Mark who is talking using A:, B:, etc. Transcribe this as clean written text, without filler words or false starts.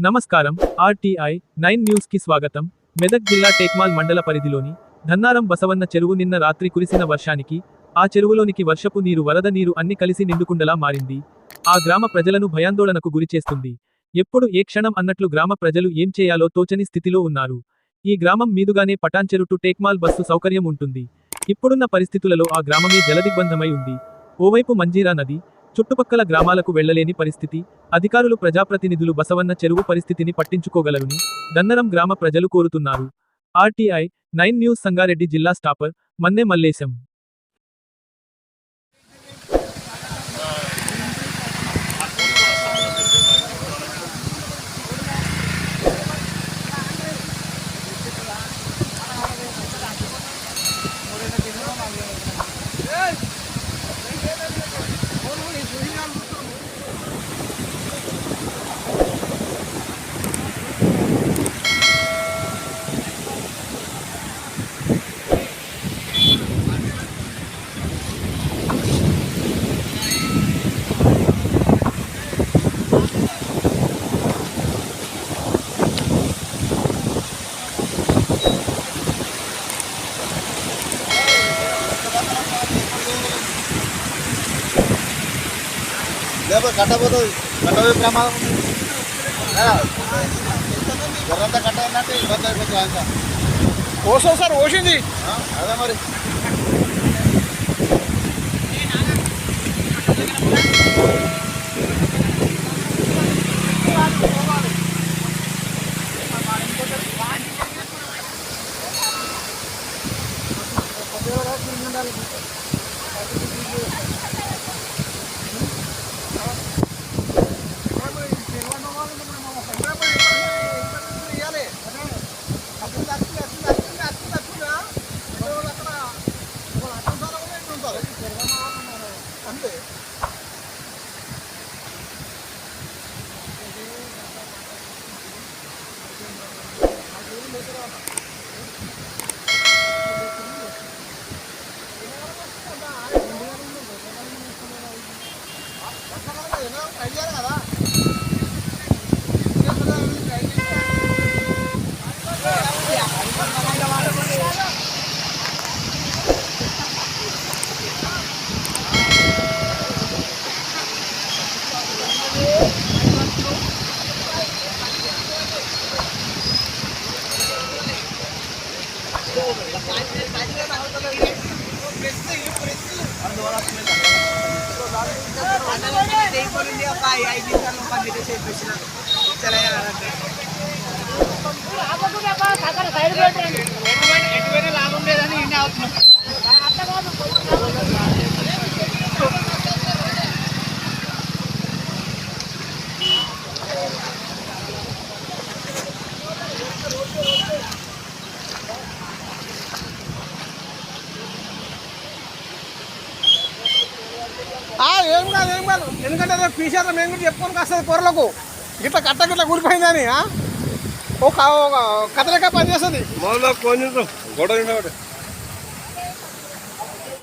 A: నమస్కారం. RTI 9 news కి స్వాగతం. మెదక్ జిల్లా టేక్మాల్ మండల పరిధిలోని ధన్నారం బసవన్న చెరువు నిన్న రాత్రి కురిసిన వర్షానికి ఆ చెరువులోనికి వర్షపు నీరు వరద నీరు అన్ని కలిసి నిండుకుండలా మారింది. ఆ గ్రామ ప్రజలను భయాందోళనకు గురిచేస్తుంది. ఎప్పుడు ఏ క్షణం అన్నట్లు గ్రామ ప్రజలు ఏం చేయాలో తోచని స్థితిలో ఉన్నారు. ఈ గ్రామం మీదుగానే పటాన్చెరు టు టేక్మాల్ బస్సు సౌకర్యం ఉంటుంది. ఇప్పుడున్న పరిస్థితులలో ఆ గ్రామమే జలదిగ్బంధమై ఉంది. ఓవైపు మంజీరా నది, చుట్టుపక్కల గ్రామాలకు వెళ్లలేని పరిస్థితి. అధికారులు ప్రజాప్రతినిధులు బసవన్న చెరువు పరిస్థితిని పట్టించుకోగలరని దన్నరం గ్రామ ప్రజలు కోరుతున్నారు. ఆర్టీఐ 9 న్యూస్ సంగారెడ్డి జిల్లా స్టాపర్ మన్నె మల్లేశం.
B: లేకపోతే కట్టబోతుంది కట్టబోయే ప్రమాదం జరంతా కట్ట ఏంటంటే ఇబ్బంది అయిపోతుంది అంతా
C: ఓసో సార్ ఓసింది
B: అదే మరి
C: అంతే అయ్యారు కదా ఏం కాదు ఎందుకంటే రేపు ఫ్యూచర్లో మేము కూడా చెప్పుకొని వస్తుంది పొరలకు గిట్ల కట్ట గిట్ల కూలిపోయిందని ఒక కథలకే పనిచేస్తుంది
B: మొదలు ఫోన్ చేస్తాం గొడవ